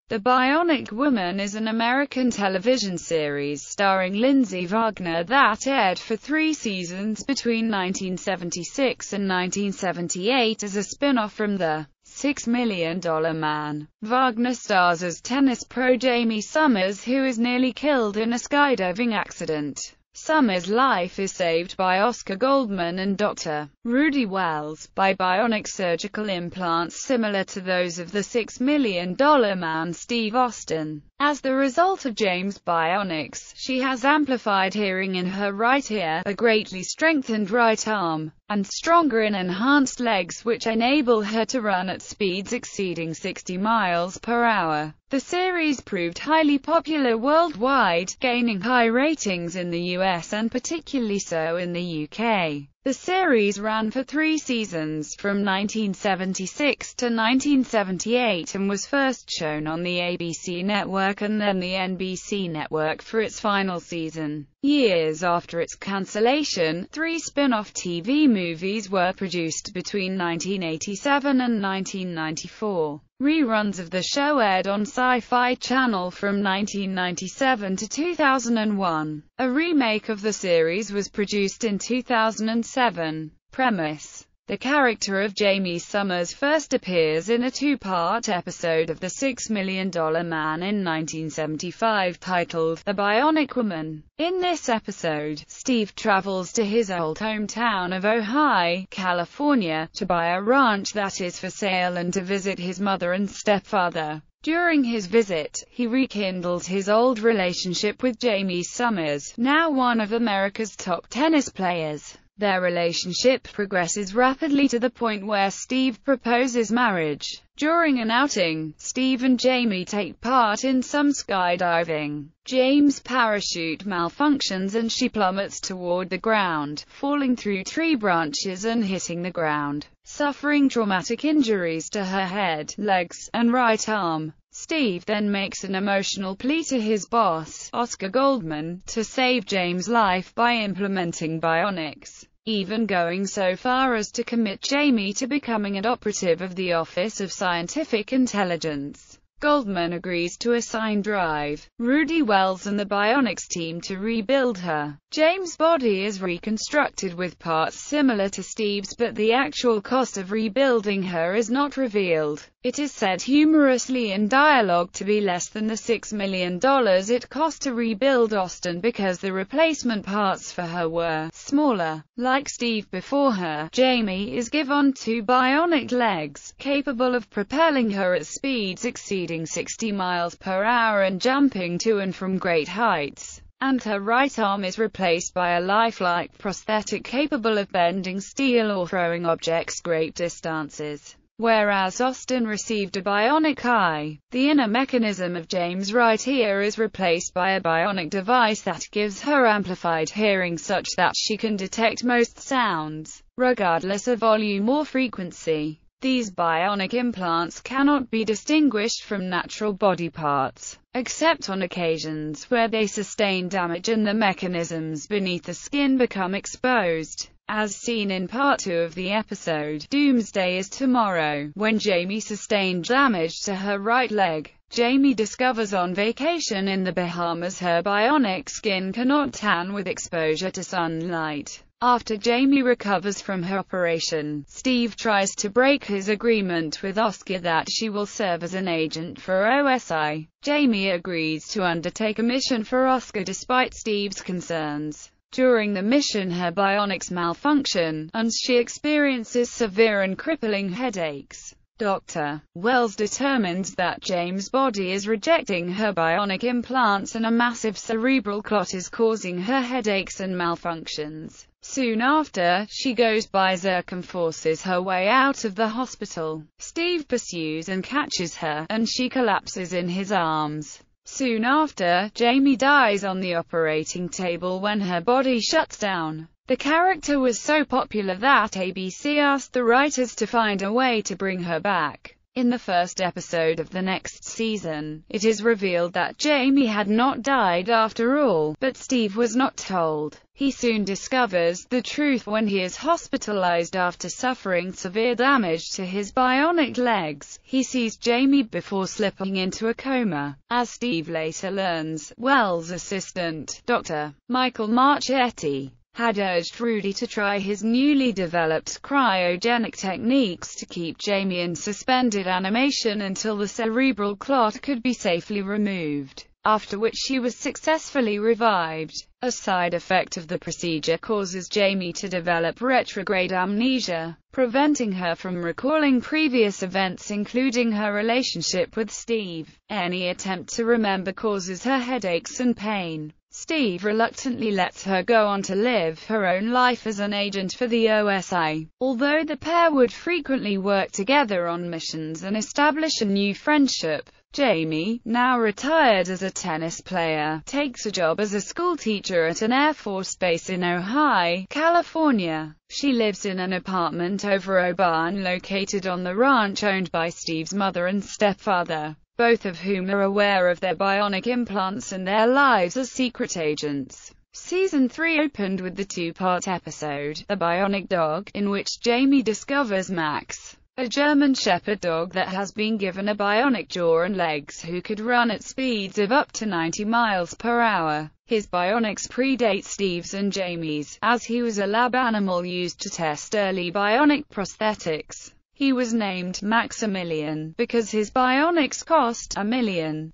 The Bionic Woman is an American television series starring Lindsay Wagner that aired for 3 seasons between 1976 and 1978 as a spin-off from The $6 Million Man. Wagner stars as tennis pro Jamie Summers, who is nearly killed in a skydiving accident. Summers' life is saved by Oscar Goldman and Dr. Rudy Wells by bionic surgical implants similar to those of the $6 Million Man Steve Austin. As the result of James' bionics, she has amplified hearing in her right ear, a greatly strengthened right arm, and stronger and enhanced legs which enable her to run at speeds exceeding 60 miles per hour. The series proved highly popular worldwide, gaining high ratings in the US and particularly so in the UK. The series ran for 3 seasons, from 1976 to 1978, and was first shown on the ABC network and then the NBC network for its final season. Years after its cancellation, 3 spin-off TV movies were produced between 1987 and 1994. Reruns of the show aired on Sci-Fi Channel from 1997 to 2001. A remake of the series was produced in 2007. Premise: the character of Jamie Summers first appears in a 2-part episode of The $6 Million Man in 1975 titled The Bionic Woman. In this episode, Steve travels to his old hometown of Ojai, California, to buy a ranch that is for sale and to visit his mother and stepfather. During his visit, he rekindles his old relationship with Jamie Summers, now one of America's top tennis players. Their relationship progresses rapidly to the point where Steve proposes marriage. During an outing, Steve and Jamie take part in some skydiving. James' parachute malfunctions and she plummets toward the ground, falling through tree branches and hitting the ground, suffering traumatic injuries to her head, legs, and right arm. Steve then makes an emotional plea to his boss, Oscar Goldman, to save James' life by implementing bionics, even going so far as to commit Jamie to becoming an operative of the Office of Scientific Intelligence. Goldman agrees to assign Drive, Rudy Wells and the bionics team to rebuild her. James' body is reconstructed with parts similar to Steve's, but the actual cost of rebuilding her is not revealed. It is said humorously in dialogue to be less than the $6 million it cost to rebuild Austin because the replacement parts for her were smaller. Like Steve before her, Jamie is given 2 bionic legs, capable of propelling her at speeds exceeding 60 miles per hour and jumping to and from great heights. And her right arm is replaced by a lifelike prosthetic capable of bending steel or throwing objects great distances. Whereas Austin received a bionic eye, the inner mechanism of James' right ear is replaced by a bionic device that gives her amplified hearing such that she can detect most sounds, regardless of volume or frequency. These bionic implants cannot be distinguished from natural body parts, except on occasions where they sustain damage and the mechanisms beneath the skin become exposed. As seen in Part 2 of the episode, Doomsday is Tomorrow, when Jamie sustained damage to her right leg. Jamie discovers on vacation in the Bahamas her bionic skin cannot tan with exposure to sunlight. After Jamie recovers from her operation, Steve tries to break his agreement with Oscar that she will serve as an agent for OSI. Jamie agrees to undertake a mission for Oscar despite Steve's concerns. During the mission her bionics malfunction, and she experiences severe and crippling headaches. Dr. Wells determines that James' body is rejecting her bionic implants and a massive cerebral clot is causing her headaches and malfunctions. Soon after, she goes berserk and forces her way out of the hospital. Steve pursues and catches her, and she collapses in his arms. Soon after, Jamie dies on the operating table when her body shuts down. The character was so popular that ABC asked the writers to find a way to bring her back. In the first episode of the next season, it is revealed that Jamie had not died after all, but Steve was not told. He soon discovers the truth when he is hospitalized after suffering severe damage to his bionic legs. He sees Jamie before slipping into a coma. As Steve later learns, Wells' assistant, Dr. Michael Marchetti, had urged Rudy to try his newly developed cryogenic techniques to keep Jamie in suspended animation until the cerebral clot could be safely removed, after which she was successfully revived. A side effect of the procedure causes Jamie to develop retrograde amnesia, preventing her from recalling previous events including her relationship with Steve. Any attempt to remember causes her headaches and pain. Steve reluctantly lets her go on to live her own life as an agent for the OSI. Although the pair would frequently work together on missions and establish a new friendship, Jamie, now retired as a tennis player, takes a job as a schoolteacher at an Air Force base in Ojai, California. She lives in an apartment over Oban located on the ranch owned by Steve's mother and stepfather, both of whom are aware of their bionic implants and their lives as secret agents. Season 3 opened with the two-part episode, The Bionic Dog, in which Jamie discovers Max, a German Shepherd dog that has been given a bionic jaw and legs who could run at speeds of up to 90 miles per hour. His bionics predate Steve's and Jamie's, as he was a lab animal used to test early bionic prosthetics. He was named Maximilian because his bionics cost $1 million.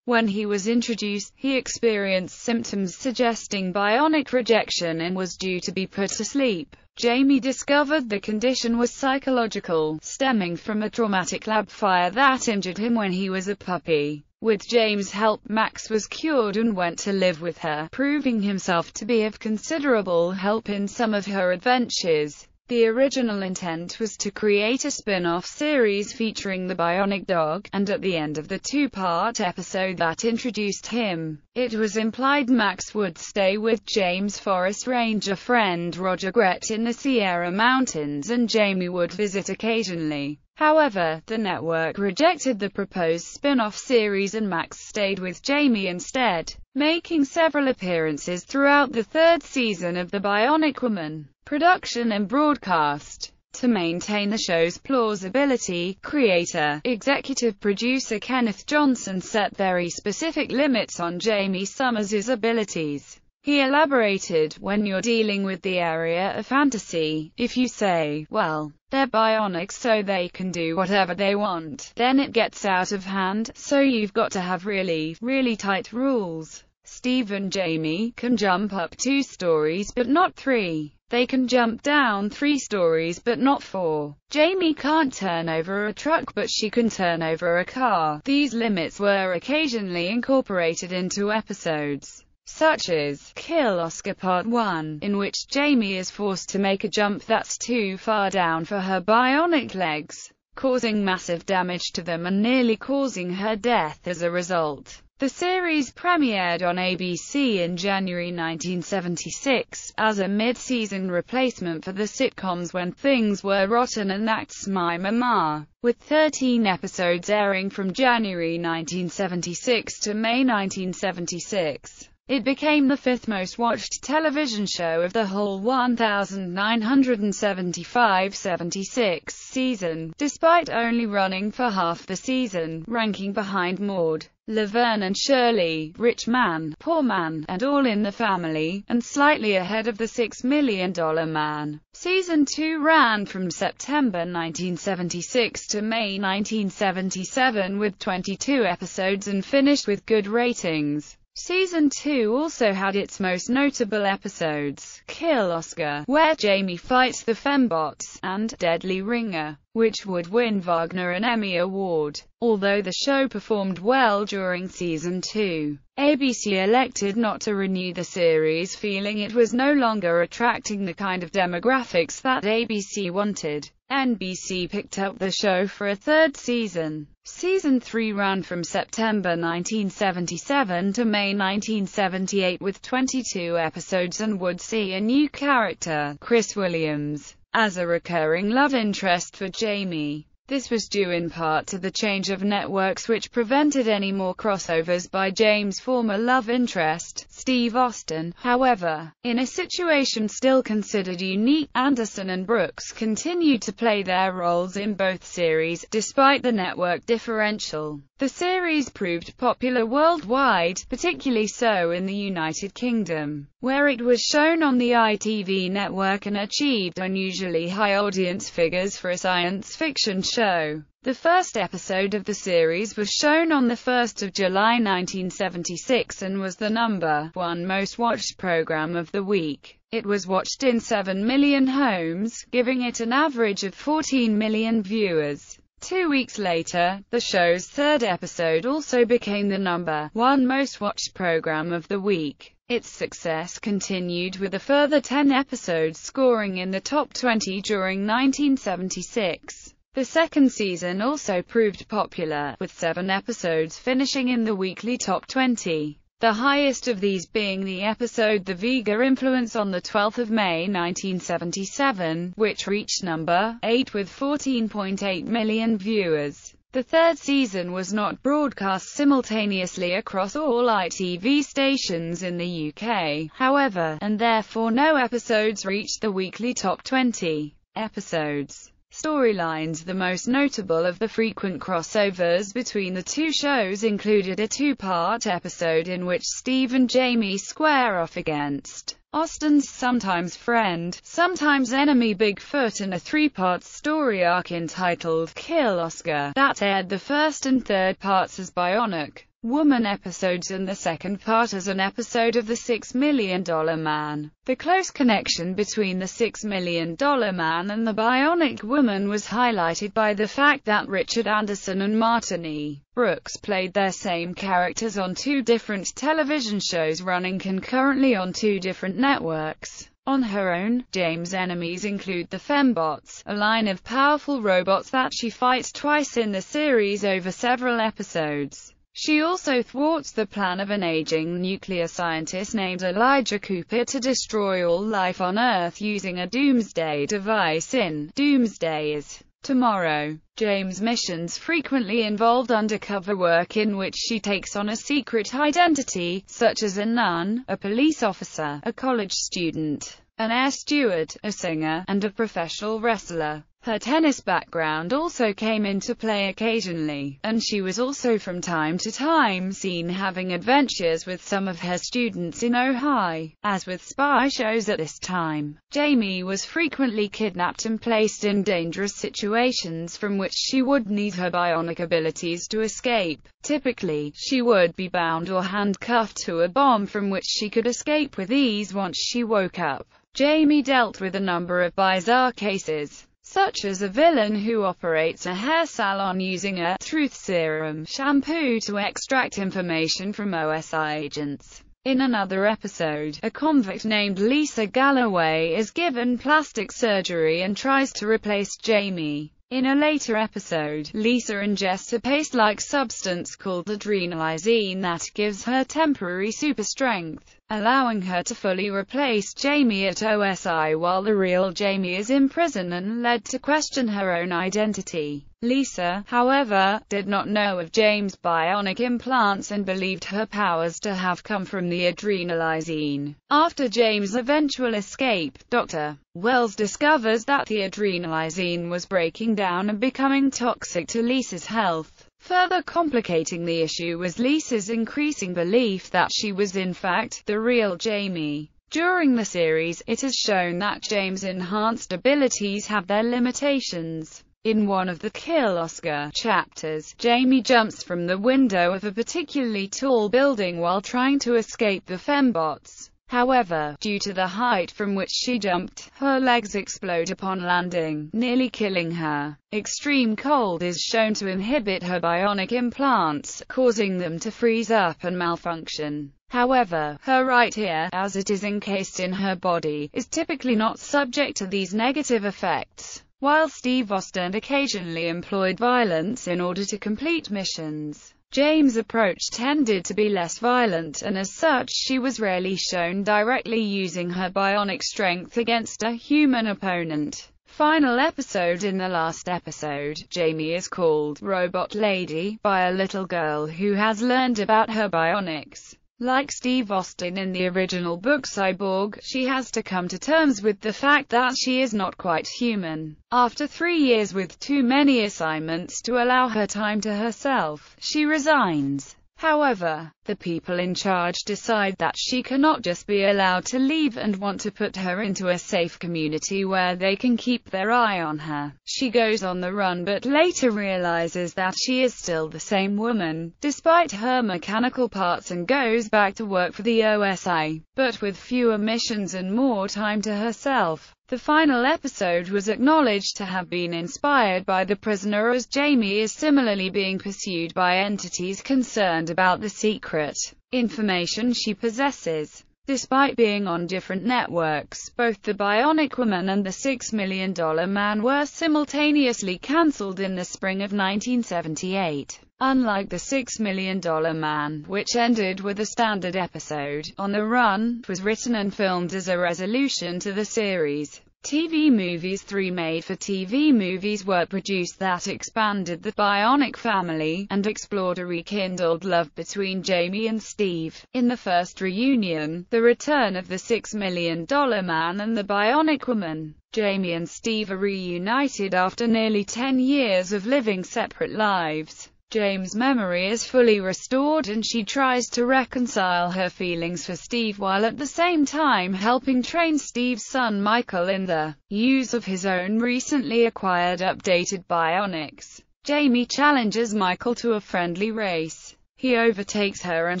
When he was introduced, he experienced symptoms suggesting bionic rejection and was due to be put to sleep. Jamie discovered the condition was psychological, stemming from a traumatic lab fire that injured him when he was a puppy. With James' help, Max was cured and went to live with her, proving himself to be of considerable help in some of her adventures. The original intent was to create a spin-off series featuring the bionic dog, and at the end of the two-part episode that introduced him, it was implied Max would stay with James' forest ranger friend Roger Gret in the Sierra Mountains and Jamie would visit occasionally. However, the network rejected the proposed spin-off series and Max stayed with Jamie instead, making several appearances throughout the third season of The Bionic Woman. Production and broadcast. To maintain the show's plausibility, creator-executive producer Kenneth Johnson set very specific limits on Jamie Summers' abilities. He elaborated, "When you're dealing with the area of fantasy, if you say, well, they're bionics so they can do whatever they want, then it gets out of hand, so you've got to have really, really tight rules. Steve and Jamie can jump up 2 stories but not 3. They can jump down 3 stories but not 4. Jamie can't turn over a truck but she can turn over a car." These limits were occasionally incorporated into episodes, such as Kill Oscar Part 1, in which Jamie is forced to make a jump that's too far down for her bionic legs, causing massive damage to them and nearly causing her death as a result. The series premiered on ABC in January 1976, as a mid-season replacement for the sitcoms When Things Were Rotten and That's My Mama, with 13 episodes airing from January 1976 to May 1976. It became the 5th most watched television show of the whole 1975-76 season, despite only running for half the season, ranking behind Maude, Laverne and Shirley, Rich Man, Poor Man, and All in the Family, and slightly ahead of The $6 Million Man. Season 2 ran from September 1976 to May 1977 with 22 episodes and finished with good ratings. Season 2 also had its most notable episodes, Kill Oscar, where Jamie fights the Fembots, and Deadly Ringer, which would win Wagner an Emmy Award. Although the show performed well during Season 2, ABC elected not to renew the series, feeling it was no longer attracting the kind of demographics that ABC wanted. NBC picked up the show for a 3rd season. Season 3 ran from September 1977 to May 1978 with 22 episodes and would see a new character, Chris Williams, as a recurring love interest for Jamie. This was due in part to the change of networks, which prevented any more crossovers by James' former love interest, Steve Austin. However, in a situation still considered unique, Anderson and Brooks continued to play their roles in both series, despite the network differential. The series proved popular worldwide, particularly so in the United Kingdom, where it was shown on the ITV network and achieved unusually high audience figures for a science fiction show. The first episode of the series was shown on 1 July 1976 and was the #1 most watched program of the week. It was watched in 7 million homes, giving it an average of 14 million viewers. 2 weeks later, the show's third episode also became the #1 most watched program of the week. Its success continued with a further 10 episodes scoring in the top 20 during 1976. The second season also proved popular, with 7 episodes finishing in the weekly top 20. The highest of these being the episode The Vega Influence on 12 May 1977, which reached number 8 with 14.8 million viewers. The third season was not broadcast simultaneously across all ITV stations in the UK, however, and therefore no episodes reached the weekly top 20 episodes. Storylines. The most notable of the frequent crossovers between the two shows included a 2-part episode in which Steve and Jamie square off against Austin's sometimes friend, sometimes enemy Bigfoot, and a 3-part story arc entitled Kill Oscar that aired the first and third parts as Bionic Woman episodes and the second part as an episode of The $6 Million Man. The close connection between The $6 Million Man and the Bionic Woman was highlighted by the fact that Richard Anderson and Martin E. Brooks played their same characters on 2 different television shows running concurrently on 2 different networks. On her own, James' enemies include the Fembots, a line of powerful robots that she fights twice in the series over several episodes. She also thwarts the plan of an aging nuclear scientist named Elijah Cooper to destroy all life on Earth using a doomsday device in Doomsday Is Tomorrow. James' missions frequently involved undercover work in which she takes on a secret identity, such as a nun, a police officer, a college student, an air steward, a singer, and a professional wrestler. Her tennis background also came into play occasionally, and she was also from time to time seen having adventures with some of her students in Ohio. As with spy shows at this time, Jamie was frequently kidnapped and placed in dangerous situations from which she would need her bionic abilities to escape. Typically, she would be bound or handcuffed to a bomb from which she could escape with ease once she woke up. Jamie dealt with a number of bizarre cases, such as a villain who operates a hair salon using a truth serum shampoo to extract information from OSI agents. In another episode, a convict named Lisa Galloway is given plastic surgery and tries to replace Jamie. In a later episode, Lisa ingests a paste-like substance called adrenalizine that gives her temporary super strength, allowing her to fully replace Jamie at OSI while the real Jamie is in prison and led to question her own identity. Lisa, however, did not know of James' bionic implants and believed her powers to have come from the adrenalizine. After James' eventual escape, Dr. Wells discovers that the adrenalizine was breaking down and becoming toxic to Lisa's health. Further complicating the issue was Lisa's increasing belief that she was in fact the real Jamie. During the series, it is shown that James' enhanced abilities have their limitations. In one of the Kill Oscar chapters, Jamie jumps from the window of a particularly tall building while trying to escape the Fembots. However, due to the height from which she jumped, her legs explode upon landing, nearly killing her. Extreme cold is shown to inhibit her bionic implants, causing them to freeze up and malfunction. However, her right ear, as it is encased in her body, is typically not subject to these negative effects. While Steve Austin occasionally employed violence in order to complete missions, James' approach tended to be less violent, and as such she was rarely shown directly using her bionic strength against a human opponent. final episode. In the last episode, Jamie is called Robot Lady by a little girl who has learned about her bionics. Like Steve Austin in the original book Cyborg, she has to come to terms with the fact that she is not quite human. After 3 years with too many assignments to allow her time to herself, she resigns. However, the people in charge decide that she cannot just be allowed to leave and want to put her into a safe community where they can keep their eye on her. She goes on the run but later realizes that she is still the same woman, despite her mechanical parts, and goes back to work for the OSI, but with fewer missions and more time to herself. The final episode was acknowledged to have been inspired by The Prisoner, as Jamie is similarly being pursued by entities concerned about the secret information she possesses. Despite being on different networks, both The Bionic Woman and The $6 Million Man were simultaneously cancelled in the spring of 1978. Unlike The $6 Million Man, which ended with a standard episode, On the Run was written and filmed as a resolution to the series. TV movies. 3 made-for-TV movies were produced that expanded the Bionic family, and explored a rekindled love between Jamie and Steve. In the first reunion, The Return of the $6 Million Man and the Bionic Woman, Jamie and Steve are reunited after nearly 10 years of living separate lives. James' memory is fully restored and she tries to reconcile her feelings for Steve while at the same time helping train Steve's son Michael in the use of his own recently acquired updated bionics. Jamie challenges Michael to a friendly race. He overtakes her and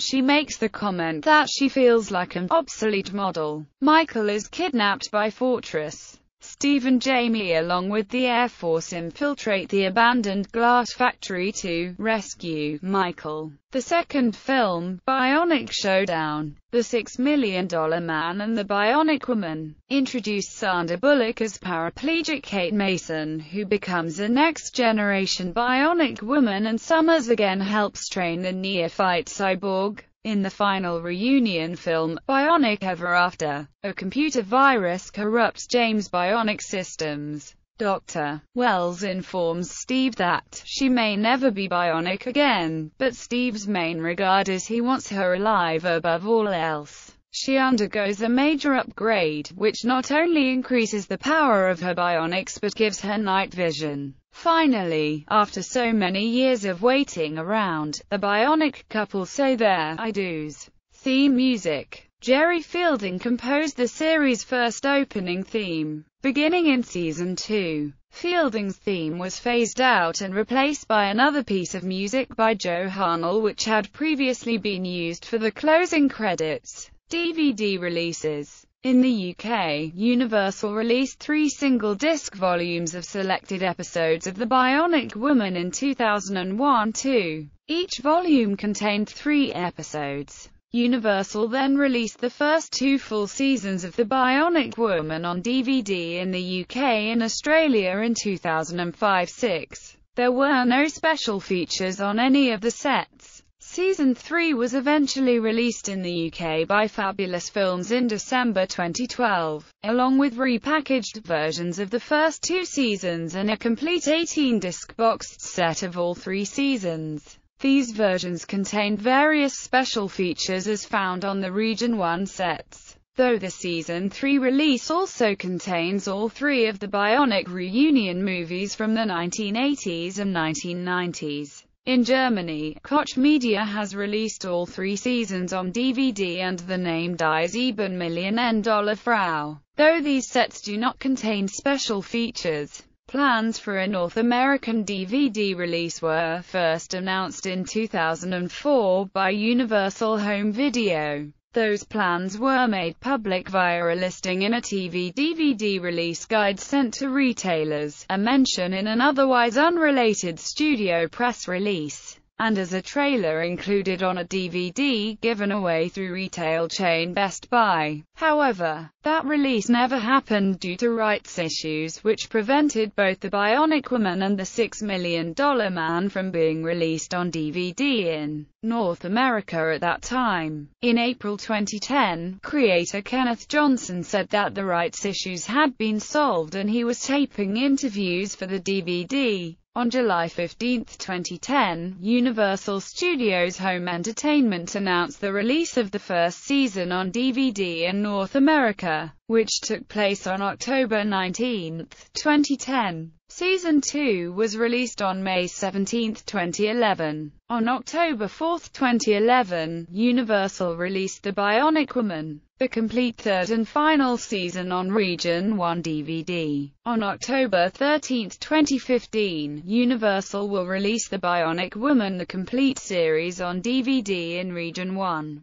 she makes the comment that she feels like an obsolete model. Michael is kidnapped by Fortress. Steve and Jamie, along with the Air Force, infiltrate the abandoned glass factory to rescue Michael. The second film, Bionic Showdown, The $6 Million Man and the Bionic Woman, introduced Sandra Bullock as paraplegic Kate Mason, who becomes a next-generation Bionic Woman, and Summers again helps train the neophyte Cyborg. In the final reunion film, Bionic Ever After, a computer virus corrupts James' bionic systems. Dr. Wells informs Steve that she may never be bionic again, but Steve's main regard is he wants her alive above all else. She undergoes a major upgrade, which not only increases the power of her bionics but gives her night vision. Finally, after so many years of waiting around, the bionic couple say their I-dos. Theme music. Jerry Fielding composed the series' first opening theme. Beginning in Season 2, Fielding's theme was phased out and replaced by another piece of music by Joe Harnell, which had previously been used for the closing credits. DVD releases. In the UK, Universal released 3 single-disc volumes of selected episodes of The Bionic Woman in 2001-2. Each volume contained 3 episodes. Universal then released the first 2 full seasons of The Bionic Woman on DVD in the UK and Australia in 2005-6. There were no special features on any of the sets. Season 3 was eventually released in the UK by Fabulous Films in December 2012, along with repackaged versions of the first 2 seasons and a complete 18-disc boxed set of all 3 seasons. These versions contained various special features as found on the Region 1 sets, though the Season 3 release also contains all 3 of the Bionic reunion movies from the 1980s and 1990s. In Germany, Koch Media has released all 3 seasons on DVD under the name Die 7 Millionen Dollar Frau. Though these sets do not contain special features, plans for a North American DVD release were first announced in 2004 by Universal Home Video. Those plans were made public via a listing in a TV-DVD release guide sent to retailers, a mention in an otherwise unrelated studio press release. and as a trailer included on a DVD given away through retail chain Best Buy. However, that release never happened due to rights issues, which prevented both The Bionic Woman and The $6 Million Man from being released on DVD in North America at that time. In April 2010, creator Kenneth Johnson said that the rights issues had been solved and he was taping interviews for the DVD. On July 15, 2010, Universal Studios Home Entertainment announced the release of the first season on DVD in North America, which took place on October 19, 2010. Season 2 was released on May 17, 2011. On October 4, 2011, Universal released The Bionic Woman, the complete third and final season on Region 1 DVD. On October 13, 2015, Universal will release The Bionic Woman, the complete series on DVD in Region 1.